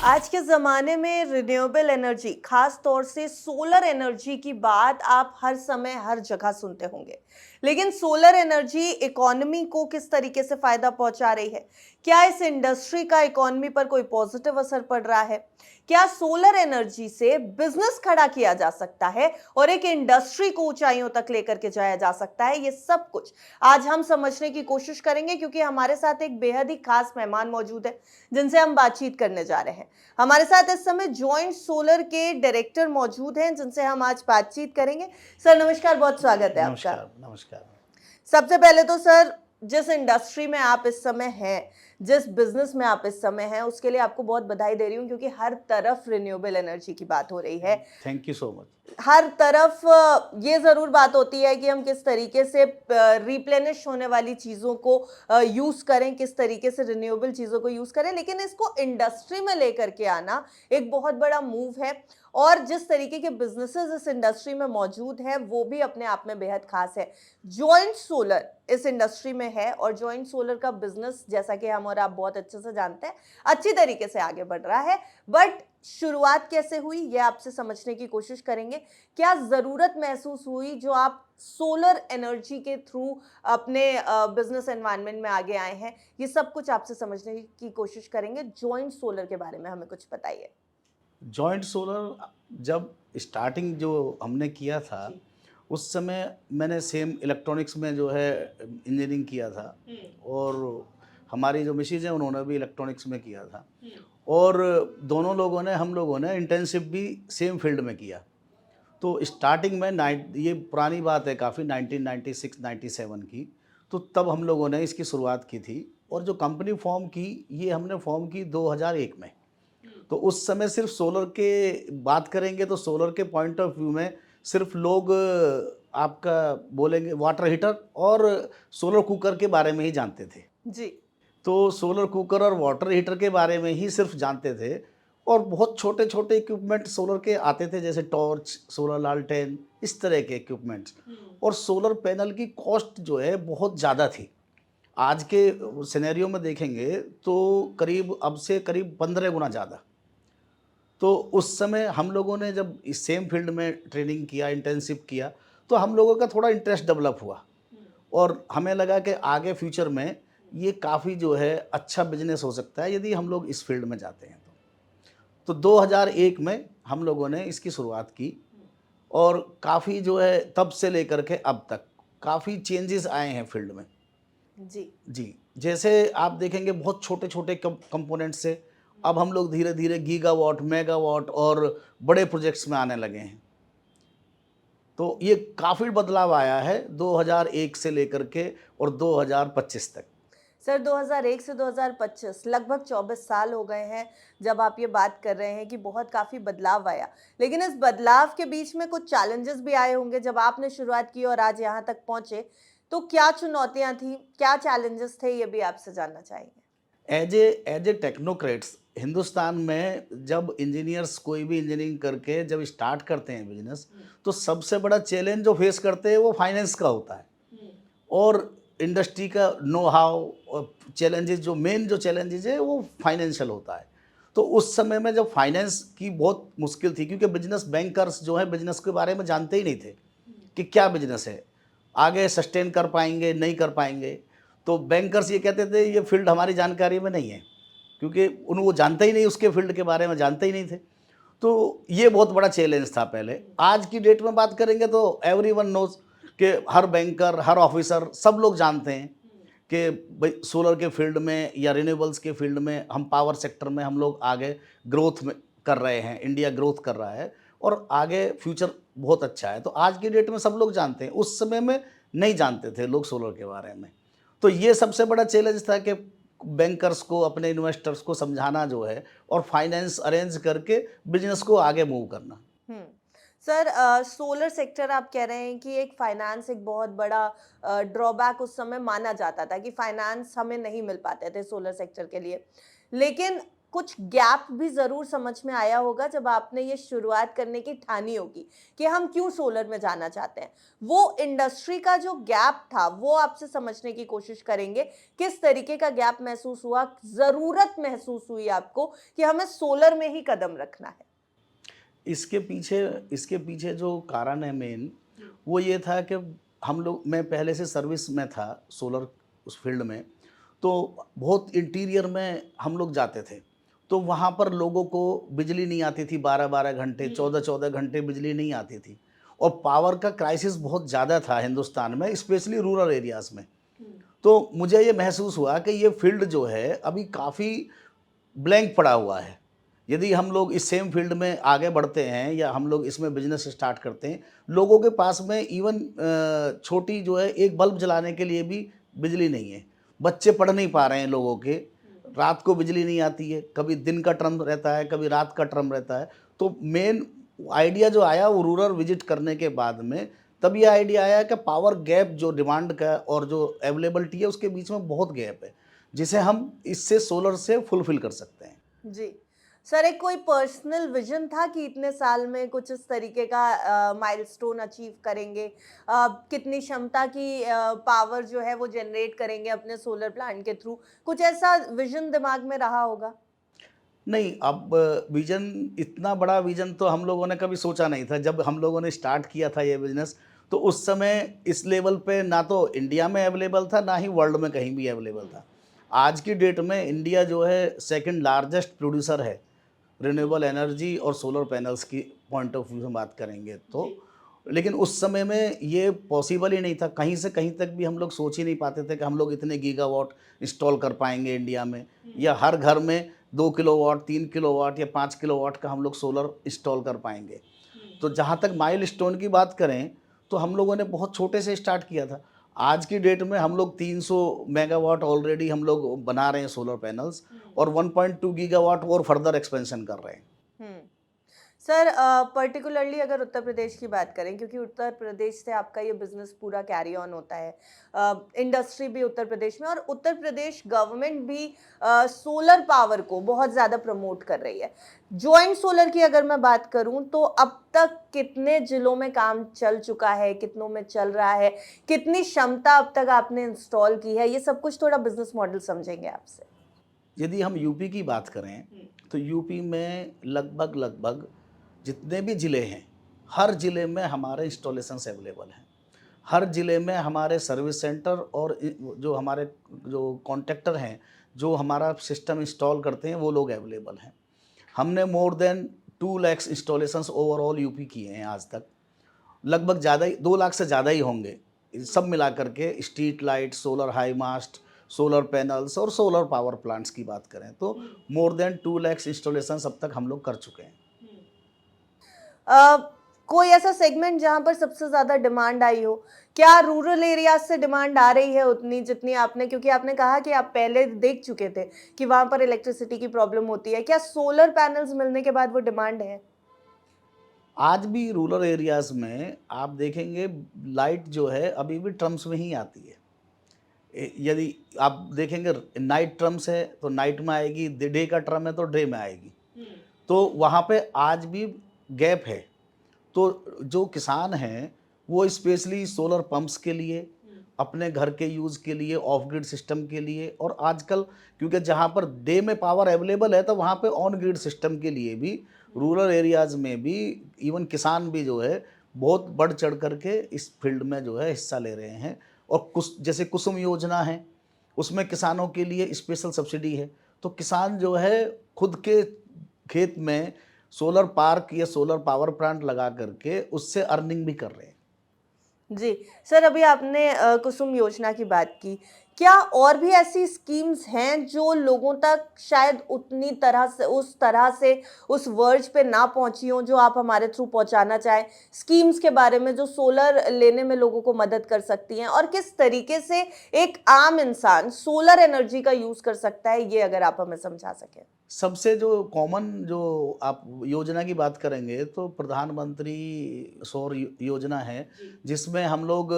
आज के ज़माने में रिन्यूएबल एनर्जी, खास तौर से सोलर एनर्जी की बात आप हर समय हर जगह सुनते होंगे। लेकिन सोलर एनर्जी इकोनॉमी को किस तरीके से फ़ायदा पहुंचा रही है? क्या इस इंडस्ट्री का इकोनॉमी पर कोई पॉजिटिव असर पड़ रहा है? क्या सोलर एनर्जी से बिजनेस खड़ा किया जा सकता है और एक इंडस्ट्री को ऊंचाइयों तक लेकर के जाया जा सकता है? ये सब कुछ आज हम समझने की कोशिश करेंगे, क्योंकि हमारे साथ एक बेहद ही खास मेहमान मौजूद है जिनसे हम बातचीत करने जा रहे हैं। हमारे साथ इस समय जॉइंट सोलर के डायरेक्टर मौजूद हैं जिनसे हम आज बातचीत करेंगे। सर नमस्कार, बहुत स्वागत है आपका। नमस्कार, नमस्कार। सबसे पहले तो सर, जिस इंडस्ट्री में आप इस समय हैं, जिस बिजनेस में आप इस समय हैं, उसके लिए आपको बहुत बधाई दे रही हूँ, क्योंकि हर तरफ रिन्यूएबल एनर्जी की बात हो रही है। Thank you so much. हर तरफ ये ज़रूर बात होती है कि हम किस तरीके से रिप्लेनिश होने वाली चीज़ों को यूज़ करें, किस तरीके से रिन्यूएबल चीज़ों को यूज़ करें, लेकिन इसको इंडस्ट्री में लेकर के आना एक बहुत बड़ा मूव है। और जिस तरीके के बिजनेसेस इस इंडस्ट्री में मौजूद हैं, वो भी अपने आप में बेहद खास है। जॉइंट सोलर इस इंडस्ट्री में है और जॉइंट सोलर का बिजनेस, जैसा कि हम और आप बहुत अच्छे से जानते हैं, अच्छी तरीके से आगे बढ़ रहा है। बट शुरुआत कैसे हुई, ये आपसे समझने की कोशिश करेंगे। क्या ज़रूरत महसूस हुई जो आप सोलर एनर्जी के थ्रू अपने बिजनेस एनवायरनमेंट में आगे आए हैं? ये सब कुछ आपसे समझने की कोशिश करेंगे। जॉइंट सोलर के बारे में हमें कुछ बताइए। जॉइंट सोलर जब स्टार्टिंग जो हमने किया था, उस समय मैंने सेम इलेक्ट्रॉनिक्स में जो है इंजीनियरिंग किया था और हमारी जो मिसेज हैं उन्होंने भी इलेक्ट्रॉनिक्स में किया था और दोनों लोगों ने हम लोगों ने इंटर्नशिप भी सेम फील्ड में किया। तो स्टार्टिंग में ये पुरानी बात है काफ़ी 1996-97 की। तो तब हम लोगों ने इसकी शुरुआत की थी और जो कंपनी फॉर्म की, ये हमने फॉर्म की 2001 में। तो उस समय सिर्फ सोलर के बात करेंगे तो सोलर के पॉइंट ऑफ व्यू में सिर्फ लोग आपका बोलेंगे वाटर हीटर और सोलर कुकर के बारे में ही जानते थे। जी। तो सोलर कुकर और वाटर हीटर के बारे में ही सिर्फ जानते थे और बहुत छोटे छोटे इक्विपमेंट सोलर के आते थे, जैसे टॉर्च, सोलर लालटेन, इस तरह के इक्विपमेंट्स। और सोलर पैनल की कॉस्ट जो है बहुत ज़्यादा थी। आज के सिनेरियो में देखेंगे तो अब से करीब 15 गुना ज़्यादा। तो उस समय हम लोगों ने जब इस सेम फील्ड में ट्रेनिंग किया, इंटर्नशिप किया, तो हम लोगों का थोड़ा इंटरेस्ट डेवलप हुआ और हमें लगा कि आगे फ्यूचर में ये काफ़ी जो है अच्छा बिजनेस हो सकता है यदि हम लोग इस फील्ड में जाते हैं तो 2001 में हम लोगों ने इसकी शुरुआत की और काफ़ी जो है तब से लेकर के अब तक काफ़ी चेंजेस आए हैं फील्ड में। जी। जी, जैसे आप देखेंगे बहुत छोटे-छोटे कंपोनेंट से अब हम लोग धीरे-धीरे गीगावाट, मेगावाट और बड़े प्रोजेक्ट्स में आने लगे हैं। तो ये काफ़ी बदलाव आया है 2001 से लेकर के और 2025 तक। सर 2001 से 2025 लगभग 24 साल हो गए हैं जब आप ये बात कर रहे हैं कि बहुत काफ़ी बदलाव आया। लेकिन इस बदलाव के बीच में कुछ चैलेंजेस भी आए होंगे जब आपने शुरुआत की और आज यहाँ तक पहुँचे। तो क्या चुनौतियाँ थीं? क्या चैलेंजेस थे? ये भी आपसे जानना चाहेंगे। एज ए टेक्नोक्रेट्स हिंदुस्तान में जब इंजीनियर्स कोई भी इंजीनियरिंग करके जब स्टार्ट करते हैं बिजनेस, तो सबसे बड़ा चैलेंज जो फेस करते हैं वो फाइनेंस का होता है और इंडस्ट्री का नो हाउ और चैलेंजेस, जो मेन जो चैलेंजेस है वो फाइनेंशियल होता है। तो उस समय में जब फाइनेंस की बहुत मुश्किल थी, क्योंकि बिजनेस बैंकर्स जो है बिजनेस के बारे में जानते ही नहीं थे कि क्या बिजनेस है, आगे सस्टेन कर पाएंगे नहीं कर पाएंगे। तो बैंकर्स ये कहते थे ये फील्ड हमारी जानकारी में नहीं है, क्योंकि वो जानते ही नहीं, उसके फील्ड के बारे में जानते ही नहीं थे। तो ये बहुत बड़ा चैलेंज था पहले। आज की डेट में बात करेंगे तो एवरीवन नोज कि हर बैंकर, हर ऑफिसर, सब लोग जानते हैं कि भाई सोलर के फील्ड में या रिन्यूएबल्स के फील्ड में, हम पावर सेक्टर में हम लोग आगे ग्रोथ में कर रहे हैं, इंडिया ग्रोथ कर रहा है और आगे फ्यूचर बहुत अच्छा है। तो आज की डेट में सब लोग जानते हैं, उस समय में नहीं जानते थे लोग सोलर के बारे में। तो ये सबसे बड़ा चैलेंज था कि बैंकर्स को, अपने इन्वेस्टर्स को समझाना जो है और फाइनेंस अरेंज करके बिजनेस को आगे मूव करना। हम्म। सर सोलर सेक्टर आप कह रहे हैं कि एक फाइनेंस एक बहुत बड़ा ड्रॉबैक उस समय माना जाता था कि फाइनेंस हमें नहीं मिल पाते थे सोलर सेक्टर के लिए। लेकिन कुछ गैप भी ज़रूर समझ में आया होगा जब आपने ये शुरुआत करने की ठानी होगी कि हम क्यों सोलर में जाना चाहते हैं। वो इंडस्ट्री का जो गैप था, वो आपसे समझने की कोशिश करेंगे। किस तरीके का गैप महसूस हुआ, ज़रूरत महसूस हुई आपको कि हमें सोलर में ही कदम रखना है? इसके पीछे इसके पीछे जो कारण है मेन, वो ये था कि मैं पहले से सर्विस में था सोलर उस फील्ड में, तो बहुत इंटीरियर में हम लोग जाते थे। तो वहाँ पर लोगों को बिजली नहीं आती थी, 12-12 घंटे, 14-14 घंटे बिजली नहीं आती थी और पावर का क्राइसिस बहुत ज़्यादा था हिंदुस्तान में, स्पेशली रूरल एरियाज़ में। तो मुझे ये महसूस हुआ कि ये फील्ड जो है अभी काफ़ी ब्लैंक पड़ा हुआ है। यदि हम लोग इस सेम फील्ड में आगे बढ़ते हैं या हम लोग इसमें बिजनेस स्टार्ट करते हैं, लोगों के पास में इवन छोटी जो है एक बल्ब जलाने के लिए भी बिजली नहीं है। बच्चे पढ़ नहीं पा रहे हैं लोगों के, रात को बिजली नहीं आती है, कभी दिन का टर्म रहता है, कभी रात का टर्म रहता है। तो मेन आइडिया जो आया वो रूरल विजिट करने के बाद में, तब ये आइडिया आया कि पावर गैप जो डिमांड का और जो अवेलेबिलिटी है उसके बीच में बहुत गैप है, जिसे हम इससे सोलर से फुलफिल कर सकते हैं। जी। सर, एक कोई पर्सनल विज़न था कि इतने साल में कुछ इस तरीके का माइलस्टोन अचीव करेंगे? कितनी क्षमता की पावर जो है वो जनरेट करेंगे अपने सोलर प्लांट के थ्रू? कुछ ऐसा विज़न दिमाग में रहा होगा? नहीं, अब विज़न, इतना बड़ा विज़न तो हम लोगों ने कभी सोचा नहीं था। जब हम लोगों ने स्टार्ट किया था ये बिज़नेस, तो उस समय इस लेवल पे ना तो इंडिया में अवेलेबल था, ना ही वर्ल्ड में कहीं भी अवेलेबल था। आज की डेट में इंडिया जो है सेकंड लार्जेस्ट प्रोड्यूसर है, रिन्यूएबल एनर्जी और सोलर पैनल्स की पॉइंट ऑफ व्यू से बात करेंगे तो। लेकिन उस समय में ये पॉसिबल ही नहीं था, कहीं से कहीं तक भी हम लोग सोच ही नहीं पाते थे कि हम लोग इतने गीगावाट इंस्टॉल कर पाएंगे इंडिया में, या हर घर में 2 किलोवाट, 3 किलोवाट या 5 किलोवाट का हम लोग सोलर इंस्टॉल कर पाएंगे। तो जहाँ तक माइलस्टोन की बात करें, तो हम लोगों ने बहुत छोटे से स्टार्ट किया था। आज की डेट में हम लोग 300 मेगावाट ऑलरेडी हम लोग बना रहे हैं सोलर पैनल्स, और 1.2 गीगावाट और फर्दर एक्सपेंशन कर रहे हैं। हुँ। सर, पर्टिकुलरली अगर उत्तर प्रदेश की बात करें, क्योंकि उत्तर प्रदेश से आपका ये बिज़नेस पूरा कैरी ऑन होता है। इंडस्ट्री भी उत्तर प्रदेश में, और उत्तर प्रदेश गवर्नमेंट भी सोलर पावर को बहुत ज़्यादा प्रमोट कर रही है। जॉइंट सोलर की अगर मैं बात करूँ तो अब तक कितने ज़िलों में काम चल चुका है, कितनों में चल रहा है, कितनी क्षमता अब तक आपने इंस्टॉल की है? ये सब कुछ थोड़ा बिज़नेस मॉडल समझेंगे आपसे। यदि हम यूपी की बात करें, तो यूपी में लगभग जितने भी ज़िले हैं, हर ज़िले में हमारे इंस्टॉलेशंस अवेलेबल हैं। हर ज़िले में हमारे सर्विस सेंटर और जो हमारे जो कॉन्ट्रैक्टर हैं, जो हमारा सिस्टम इंस्टॉल करते हैं, वो लोग अवेलेबल हैं। हमने more than 2 lakh installations overall UP किए हैं आज तक। लगभग ज़्यादा ही, 2 लाख से ज़्यादा ही होंगे। सब मिला करके street light, solar high mast, solar panels और सोलर पावर प्लांट्स की बात करें तो मोर देन 2 लाख इंस्टॉलेशंस अब तक हम लोग कर चुके हैं। अ, कोई ऐसा सेगमेंट जहाँ पर सबसे ज़्यादा डिमांड आई हो? क्या रूरल एरियाज़ से डिमांड आ रही है उतनी जितनी आपने, क्योंकि आपने कहा कि आप पहले देख चुके थे कि वहाँ पर इलेक्ट्रिसिटी की प्रॉब्लम होती है। क्या सोलर पैनल्स मिलने के बाद वो डिमांड है? आज भी रूरल एरियाज़ में आप देखेंगे लाइट जो है अभी भी ट्रम्स में ही आती है। यदि आप देखेंगे नाइट ट्रम्स है तो नाइट में आएगी, डे का ट्रम है तो डे में आएगी। तो वहाँ पे आज भी गैप है। तो जो किसान हैं वो स्पेशली सोलर पंप्स के लिए, अपने घर के यूज़ के लिए, ऑफ ग्रिड सिस्टम के लिए, और आजकल क्योंकि जहाँ पर डे में पावर अवेलेबल है तो वहाँ पे ऑन ग्रिड सिस्टम के लिए भी रूरल एरियाज़ में भी इवन किसान भी जो है बहुत बढ़ चढ़ करके इस फील्ड में जो है हिस्सा ले रहे हैं। और कुछ जैसे कुसुम योजना है, उसमें किसानों के लिए स्पेशल सब्सिडी है। तो किसान जो है खुद के खेत में सोलर पार्क या सोलर पावर प्लांट लगा करके उससे अर्निंग भी कर रहे हैं। जी। सर, अभी आपने कुसुम योजना की बात की। क्या और भी ऐसी स्कीम्स हैं जो लोगों तक शायद उतनी तरह से उस वर्ज पे ना पहुँची हों, जो आप हमारे थ्रू पहुँचाना चाहें? स्कीम्स के बारे में जो सोलर लेने में लोगों को मदद कर सकती हैं, और किस तरीके से एक आम इंसान सोलर एनर्जी का यूज़ कर सकता है, ये अगर आप हमें समझा सकें? सबसे जो कॉमन जो आप योजना की बात करेंगे तो प्रधानमंत्री सौर योजना है, जिसमें हम लोग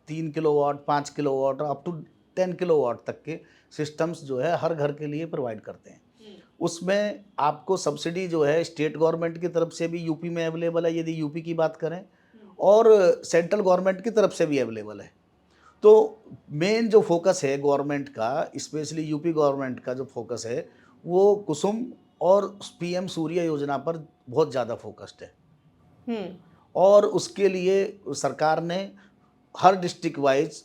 3 kilowatt, 5 kilowatt, up to 10 kilowatt तक के सिस्टम्स जो है हर घर के लिए प्रोवाइड करते हैं। उसमें आपको सब्सिडी जो है स्टेट गवर्नमेंट की तरफ से भी यूपी में अवेलेबल है, यदि यूपी की बात करें, और सेंट्रल गवर्नमेंट की तरफ से भी अवेलेबल है। तो मेन जो फोकस है गवर्नमेंट का, स्पेशली यूपी गवर्नमेंट का जो फोकस है, वो कुसुम और पीएम सूर्य योजना पर बहुत ज़्यादा फोकस्ड है। हम्म। और उसके लिए सरकार ने हर डिस्ट्रिक्ट वाइज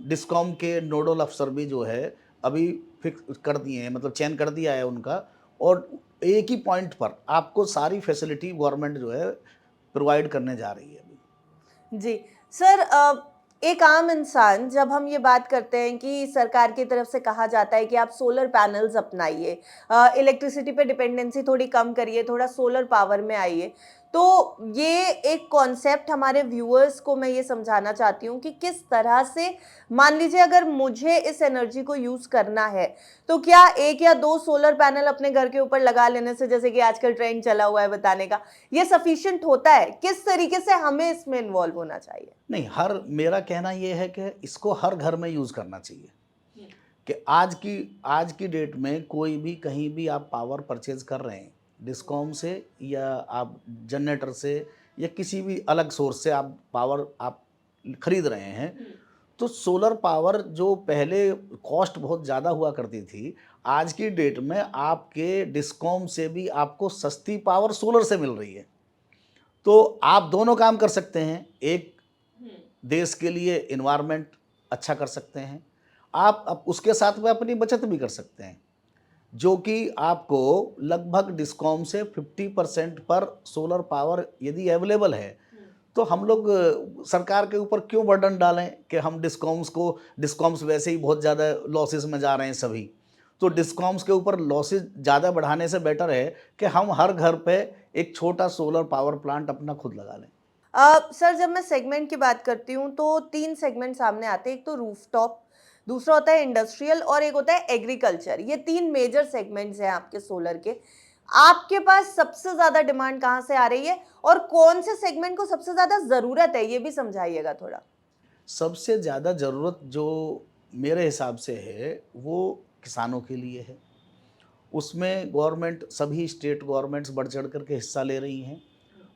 डिस्कॉम के नोडल अफसर भी जो है अभी फिक्स कर दिए हैं, मतलब चयन कर दिया है उनका, और एक ही पॉइंट पर आपको सारी फैसिलिटी गवर्नमेंट जो है प्रोवाइड करने जा रही है अभी। जी। सर, एक आम इंसान, जब हम ये बात करते हैं कि सरकार की तरफ से कहा जाता है कि आप सोलर पैनल्स अपनाइए, इलेक्ट्रिसिटी पे डिपेंडेंसी थोड़ी कम करिए, थोड़ा सोलर पावर में आइए, तो ये एक कॉन्सेप्ट हमारे व्यूअर्स को मैं ये समझाना चाहती हूँ कि किस तरह से, मान लीजिए अगर मुझे इस एनर्जी को यूज़ करना है, तो क्या 1 या 2 सोलर पैनल अपने घर के ऊपर लगा लेने से, जैसे कि आजकल ट्रेंड चला हुआ है बताने का, ये सफिशिएंट होता है? किस तरीके से हमें इसमें इन्वॉल्व होना चाहिए? नहीं, मेरा कहना ये है कि इसको हर घर में यूज़ करना चाहिए। कि आज की डेट में कोई भी कहीं भी आप पावर परचेज कर रहे हैं, डिस्कॉम से या आप जनरेटर से या किसी भी अलग सोर्स से आप पावर आप खरीद रहे हैं, तो सोलर पावर जो पहले कॉस्ट बहुत ज़्यादा हुआ करती थी, आज की डेट में आपके डिस्कॉम से भी आपको सस्ती पावर सोलर से मिल रही है। तो आप दोनों काम कर सकते हैं। एक, देश के लिए इन्वायरमेंट अच्छा कर सकते हैं, आप अब उसके साथ में अपनी बचत भी कर सकते हैं, जो कि आपको लगभग डिस्कॉम से 50% पर सोलर पावर यदि अवेलेबल है, तो हम लोग सरकार के ऊपर क्यों बर्डन डालें कि हम डिस्कॉम्स वैसे ही बहुत ज़्यादा लॉसेस में जा रहे हैं सभी। तो डिस्कॉम्स के ऊपर लॉसेस ज़्यादा बढ़ाने से बेटर है कि हम हर घर पे एक छोटा सोलर पावर प्लांट अपना खुद लगा लें। सर, जब मैं सेगमेंट की बात करती हूँ तो 3 सेगमेंट सामने आते हैं। एक तो रूफटॉप, दूसरा होता है इंडस्ट्रियल और एक होता है एग्रीकल्चर। ये 3 मेजर सेगमेंट्स हैं आपके सोलर के। आपके पास सबसे ज़्यादा डिमांड कहाँ से आ रही है और कौन से सेगमेंट को सबसे ज़्यादा ज़रूरत है? ये भी समझाइएगा थोड़ा। सबसे ज़्यादा ज़रूरत जो मेरे हिसाब से है, वो किसानों के लिए है। उसमें गवर्नमेंट, सभी स्टेट गवर्नमेंट्स बढ़ चढ़ कर के हिस्सा ले रही हैं।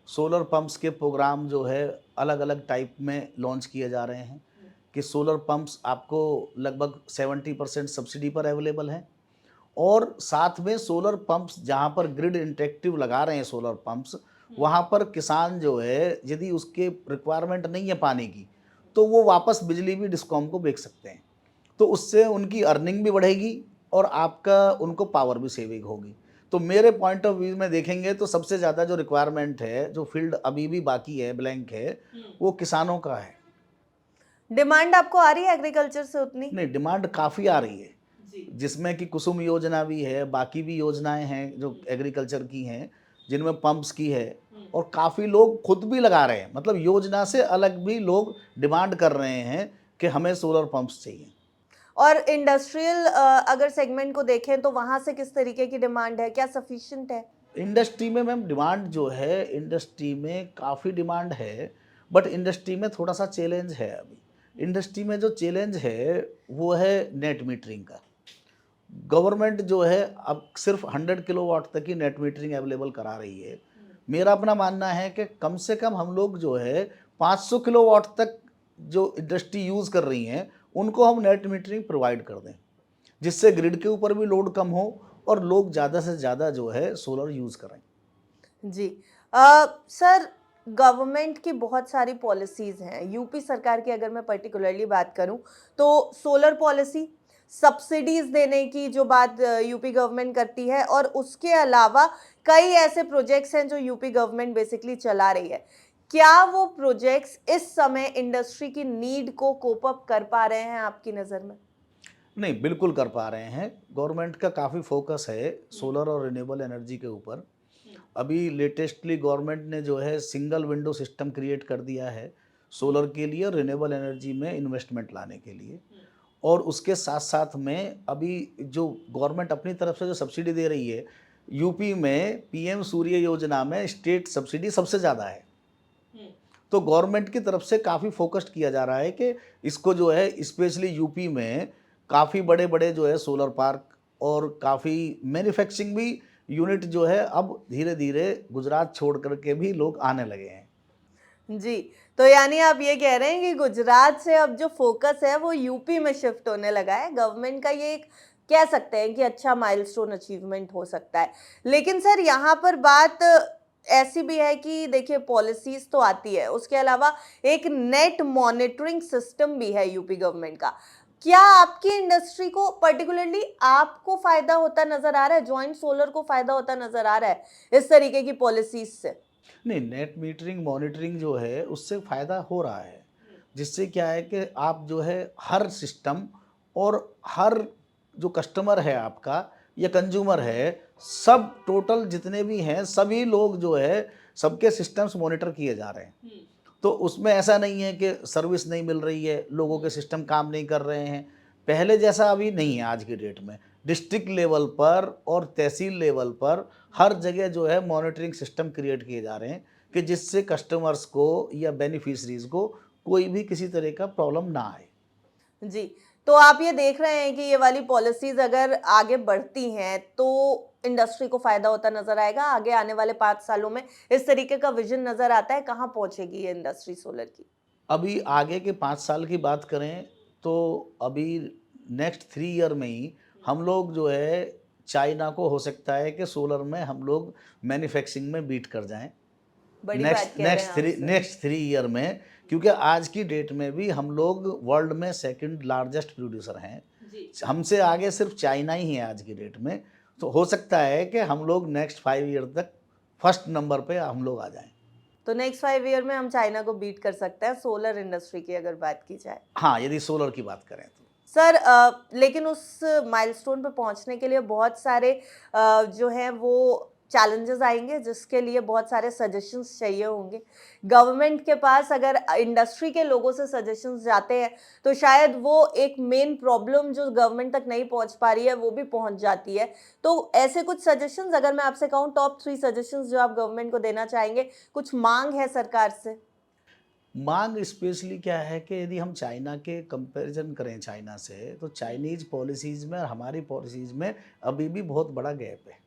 सोलर पंप्स के प्रोग्राम जो है अलग अलग टाइप में लॉन्च किए जा रहे हैं कि सोलर पंप्स आपको लगभग 70% सब्सिडी पर अवेलेबल हैं, और साथ में सोलर पंप्स जहाँ पर ग्रिड इंटरेक्टिव लगा रहे हैं सोलर पंप्स, वहाँ पर किसान जो है यदि उसके रिक्वायरमेंट नहीं है पानी की, तो वो वापस बिजली भी डिस्कॉम को बेच सकते हैं। तो उससे उनकी अर्निंग भी बढ़ेगी और आपका उनको पावर भी सेविंग होगी। तो मेरे पॉइंट ऑफ व्यू में देखेंगे तो सबसे ज़्यादा जो रिक्वायरमेंट है, जो फील्ड अभी भी बाकी है, ब्लैंक है, वो किसानों का है। डिमांड आपको आ रही है एग्रीकल्चर से उतनी? नहीं, डिमांड काफ़ी आ रही है, जिसमें कि कुसुम योजना भी है, बाकी भी योजनाएं हैं जो एग्रीकल्चर की हैं, जिनमें पंप्स की है, और काफ़ी लोग खुद भी लगा रहे हैं। मतलब योजना से अलग भी लोग डिमांड कर रहे हैं कि हमें सोलर पंप्स चाहिए। और इंडस्ट्रियल अगर सेगमेंट को देखें तो वहाँ से किस तरीके की डिमांड है? क्या सफिशिएंट है? इंडस्ट्री में मैम डिमांड जो है, इंडस्ट्री में काफ़ी डिमांड है, बट इंडस्ट्री में थोड़ा सा चैलेंज है अभी। इंडस्ट्री में जो चैलेंज है वो है नेट मीटरिंग का। गवर्नमेंट जो है अब सिर्फ 100 किलोवाट तक ही नेट मीटरिंग अवेलेबल करा रही है। मेरा अपना मानना है कि कम से कम हम लोग जो है 500 किलोवाट तक जो इंडस्ट्री यूज़ कर रही हैं, उनको हम नेट मीटरिंग प्रोवाइड कर दें, जिससे ग्रिड के ऊपर भी लोड कम हो और लोग ज़्यादा से ज़्यादा जो है सोलर यूज़ करें। जी। सर, गवर्नमेंट की बहुत सारी पॉलिसीज़ हैं। यूपी सरकार की अगर मैं पर्टिकुलरली बात करूं तो सोलर पॉलिसी, सब्सिडीज़ देने की जो बात यूपी गवर्नमेंट करती है, और उसके अलावा कई ऐसे प्रोजेक्ट्स हैं जो यूपी गवर्नमेंट बेसिकली चला रही है। क्या वो प्रोजेक्ट्स इस समय इंडस्ट्री की नीड को कोप अप कर पा रहे हैं आपकी नज़र में? नहीं, बिल्कुल कर पा रहे हैं। गवर्नमेंट का काफ़ी फोकस है सोलर और रिन्यूएबल एनर्जी के ऊपर। अभी लेटेस्टली गवर्नमेंट ने जो है सिंगल विंडो सिस्टम क्रिएट कर दिया है सोलर के लिए और रिन्यूएबल एनर्जी में इन्वेस्टमेंट लाने के लिए। और उसके साथ साथ में अभी जो गवर्नमेंट अपनी तरफ से जो सब्सिडी दे रही है, यूपी में पीएम सूर्य योजना में स्टेट सब्सिडी सबसे ज़्यादा है। तो गवर्नमेंट की तरफ से काफ़ी फोकस्ड किया जा रहा है कि इसको जो है स्पेशली यूपी में काफ़ी बड़े बड़े जो है सोलर पार्क और काफ़ी मैन्युफैक्चरिंग भी यूनिट जो है अब धीरे धीरे गुजरात छोड़ करके भी लोग आने लगे हैं। जी, तो यानी आप ये कह रहे हैं कि गुजरात से अब जो फ़ोकस है वो यूपी में शिफ्ट होने लगा है। गवर्नमेंट का ये एक कह सकते हैं कि अच्छा माइलस्टोन अचीवमेंट हो सकता है। लेकिन सर यहाँ पर बात ऐसी भी है कि देखिए पॉलिसीज़ तो आती है, उसके अलावा एक नेट मॉनिटरिंग सिस्टम भी है यूपी गवर्नमेंट का। क्या आपकी इंडस्ट्री को पर्टिकुलरली आपको फ़ायदा होता नज़र आ रहा है, जॉइंट सोलर को फ़ायदा होता नज़र आ रहा है इस तरीके की पॉलिसीज़ से? नहीं, नेट मीटरिंग मॉनिटरिंग जो है उससे फ़ायदा हो रहा है, जिससे क्या है कि आप जो है हर सिस्टम और हर जो कस्टमर है आपका या कंज्यूमर है, सब टोटल जितने भी हैं सभी लोग जो है सबके सिस्टम्स मॉनिटर किए जा रहे हैं। तो उसमें ऐसा नहीं है कि सर्विस नहीं मिल रही है, लोगों के सिस्टम काम नहीं कर रहे हैं। पहले जैसा अभी नहीं है आज की डेट में। डिस्ट्रिक्ट लेवल पर और तहसील लेवल पर हर जगह जो है मॉनिटरिंग सिस्टम क्रिएट किए जा रहे हैं कि जिससे कस्टमर्स को या बेनिफिशरीज़ को कोई भी किसी तरह का प्रॉब्लम ना आए। जी, तो आप ये देख रहे हैं कि ये वाली पॉलिसीज़ अगर आगे बढ़ती हैं, तो इंडस्ट्री को फ़ायदा होता नज़र आएगा? आगे आने वाले 5 सालों में इस तरीके का विज़न नज़र आता है, कहाँ पहुँचेगी ये इंडस्ट्री सोलर की? अभी आगे के 5 साल की बात करें तो अभी नेक्स्ट 3 ईयर में ही हम लोग जो है चाइना को हो सकता है कि सोलर में हम लोग मैन्युफैक्चरिंग में बीट कर जाएँ। बड़ी बात कह रहे हैं आप सर। नेक्स्ट 3 ईयर में, क्योंकि आज की डेट में भी हम लोग वर्ल्ड में सेकंड लार्जेस्ट प्रोड्यूसर हैं। जी। हमसे आगे सिर्फ चाइना ही है आज की डेट में। तो हो सकता है कि हम लोग नेक्स्ट 5 ईयर तक फर्स्ट नंबर पे हम लोग आ जाएँ। तो नेक्स्ट 5 ईयर में हम चाइना को बीट कर सकते हैं सोलर इंडस्ट्री की अगर बात की जाए। हाँ, यदि सोलर की बात करें तो। सर लेकिन उस माइलस्टोन पे पहुंचने के लिए बहुत सारे जो हैं वो चैलेंजेस आएंगे जिसके लिए बहुत सारे सजेशंस चाहिए होंगे। गवर्नमेंट के पास अगर इंडस्ट्री के लोगों से सजेशंस जाते हैं तो शायद वो एक मेन प्रॉब्लम जो गवर्नमेंट तक नहीं पहुंच पा रही है वो भी पहुंच जाती है। तो ऐसे कुछ सजेशंस अगर मैं आपसे कहूँ टॉप 3 सजेशंस जो आप गवर्नमेंट को देना चाहेंगे, कुछ मांग है सरकार से? मांग स्पेशली क्या है कि यदि हम चाइना के कंपैरिजन करें चाइना से, तो चाइनीज़ पॉलिसीज़ में और हमारी पॉलिसीज़ में अभी भी बहुत बड़ा गैप है।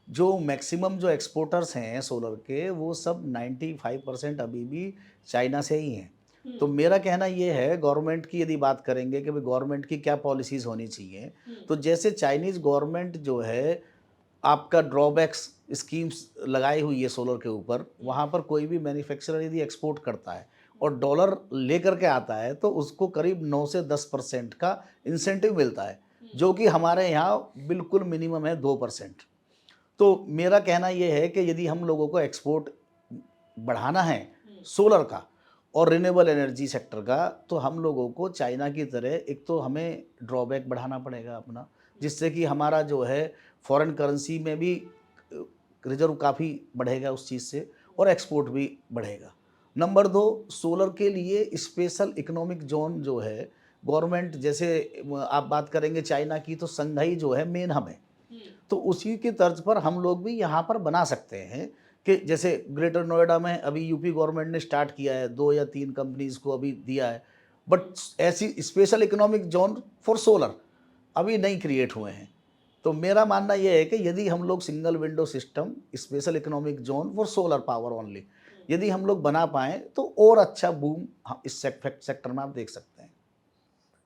जो मैक्सिमम जो एक्सपोर्टर्स हैं सोलर के वो सब 95% अभी भी चाइना से ही हैं। तो मेरा कहना ये है गवर्नमेंट की यदि बात करेंगे कि भाई गवर्नमेंट की क्या पॉलिसीज़ होनी चाहिए, तो जैसे चाइनीज़ गवर्नमेंट जो है आपका ड्रॉबैक्स स्कीम्स लगाई हुई है सोलर के ऊपर, वहाँ पर कोई भी मैन्युफैक्चरर यदि एक्सपोर्ट करता है और डॉलर लेकर के आता है तो उसको करीब 9 से 10% का इंसेंटिव मिलता है, जो कि हमारे यहाँ बिल्कुल मिनिमम है 2%। तो मेरा कहना ये है कि यदि हम लोगों को एक्सपोर्ट बढ़ाना है सोलर का और रिन्यूएबल एनर्जी सेक्टर का, तो हम लोगों को चाइना की तरह एक तो हमें ड्रॉबैक बढ़ाना पड़ेगा अपना, जिससे कि हमारा जो है फॉरेन करेंसी में भी रिजर्व काफ़ी बढ़ेगा उस चीज़ से और एक्सपोर्ट भी बढ़ेगा। नंबर 2, सोलर के लिए स्पेशल इकोनॉमिक जोन जो है गवर्नमेंट, जैसे आप बात करेंगे चाइना की तो शंघाई जो है मेन हब है, तो उसी की तर्ज पर हम लोग भी यहाँ पर बना सकते हैं कि जैसे ग्रेटर नोएडा में अभी यूपी गवर्नमेंट ने स्टार्ट किया है, 2 या 3 कंपनीज़ को अभी दिया है, बट ऐसी special economic zone for solar अभी नहीं क्रिएट हुए हैं। तो मेरा मानना यह है कि यदि हम लोग single window system special economic zone for solar power only यदि हम लोग बना पाएँ तो और अच्छा बूम इस सेक्टर में आप देख सकते हैं।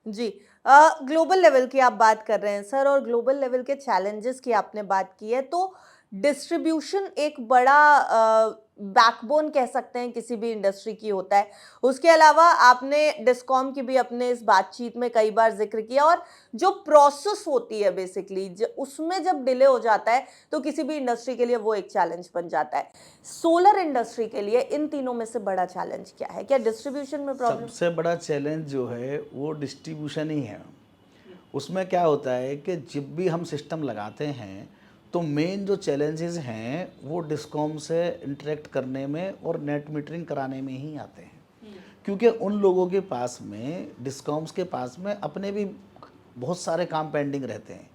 जी। ग्लोबल लेवल की आप बात कर रहे हैं सर और ग्लोबल लेवल के चैलेंजेस की आपने बात की है तो डिस्ट्रीब्यूशन एक बड़ा बैकबोन कह सकते हैं किसी भी इंडस्ट्री की होता है। उसके अलावा आपने डिस्कॉम की भी अपने इस बातचीत में कई बार ज़िक्र किया और जो प्रोसेस होती है बेसिकली उसमें जब डिले हो जाता है तो किसी भी इंडस्ट्री के लिए वो एक चैलेंज बन जाता है। सोलर इंडस्ट्री के लिए इन तीनों में से बड़ा चैलेंज क्या है? क्या डिस्ट्रीब्यूशन में प्रॉब्लम? सबसे बड़ा चैलेंज जो है वो डिस्ट्रीब्यूशन ही है। उसमें क्या होता है कि जब भी हम सिस्टम लगाते हैं तो मेन जो चैलेंजेस हैं वो डिस्कॉम से इंटरेक्ट करने में और नेट मीटरिंग कराने में ही आते हैं, क्योंकि उन लोगों के पास में डिस्कॉम्स के पास में अपने भी बहुत सारे काम पेंडिंग रहते हैं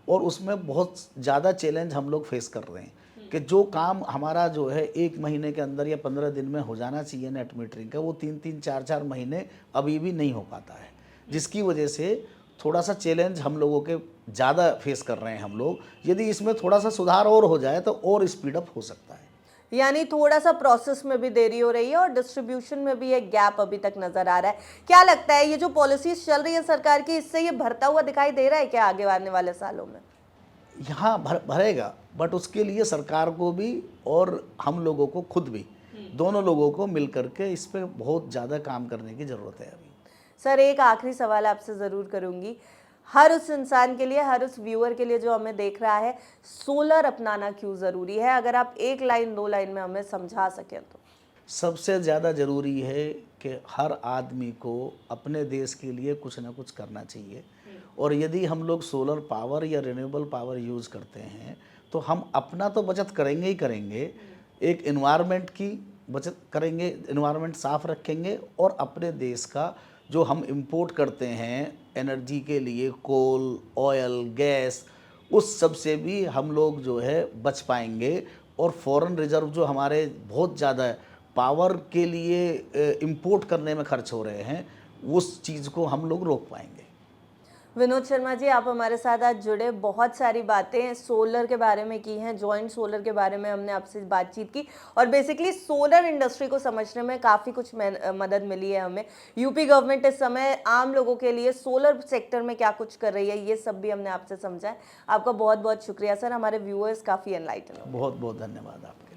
और उसमें बहुत ज़्यादा चैलेंज हम लोग फेस कर रहे हैं कि जो काम हमारा जो है 1 महीने के अंदर या 15 दिन में हो जाना चाहिए नेट मीटरिंग का, वो 3-3 4-4 महीने अभी भी नहीं हो पाता है, जिसकी वजह से थोड़ा सा चैलेंज हम लोगों के ज़्यादा फेस कर रहे हैं हम लोग। यदि इसमें थोड़ा सा सुधार और हो जाए तो और स्पीड अप हो सकता है। यानी थोड़ा सा प्रोसेस में भी देरी हो रही है और डिस्ट्रीब्यूशन में भी एक गैप अभी तक नजर आ रहा है। क्या लगता है ये जो पॉलिसीज चल रही है सरकार की, इससे ये भरता हुआ दिखाई दे रहा है क्या आगे आने वाले सालों में? यहाँ भरेगा, बट उसके लिए सरकार को भी और हम लोगों को खुद भी, दोनों लोगों को मिल करके इस पे बहुत ज़्यादा काम करने की ज़रूरत है अभी। सर एक आखिरी सवाल आपसे ज़रूर करूंगी, हर उस इंसान के लिए, हर उस व्यूअर के लिए जो हमें देख रहा है, सोलर अपनाना क्यों ज़रूरी है? अगर आप एक लाइन दो लाइन में हमें समझा सकें तो। सबसे ज़्यादा ज़रूरी है कि हर आदमी को अपने देश के लिए कुछ ना कुछ करना चाहिए। और यदि हम लोग सोलर पावर या रिन्यूएबल पावर यूज़ करते हैं तो हम अपना तो बचत करेंगे ही करेंगे, एक इन्वायरमेंट की बचत करेंगे, इन्वायरमेंट साफ़ रखेंगे, और अपने देश का जो हम इंपोर्ट करते हैं एनर्जी के लिए, कोल, ऑयल, गैस, उस सब से भी हम लोग जो है बच पाएंगे। और फॉरेन रिजर्व जो हमारे बहुत ज़्यादा पावर के लिए इंपोर्ट करने में खर्च हो रहे हैं, उस चीज़ को हम लोग रोक पाएंगे। विनोद शर्मा जी, आप हमारे साथ आज जुड़े, बहुत सारी बातें सोलर के बारे में की हैं, जॉइंट सोलर के बारे में हमने आपसे बातचीत की और बेसिकली सोलर इंडस्ट्री को समझने में काफ़ी कुछ मदद मिली है हमें। यूपी गवर्नमेंट इस समय आम लोगों के लिए सोलर सेक्टर में क्या कुछ कर रही है, ये सब भी हमने आपसे समझा है। आपका बहुत बहुत शुक्रिया सर, हमारे व्यूअर्स काफ़ी एनलाइटन हो। बहुत बहुत धन्यवाद आपके।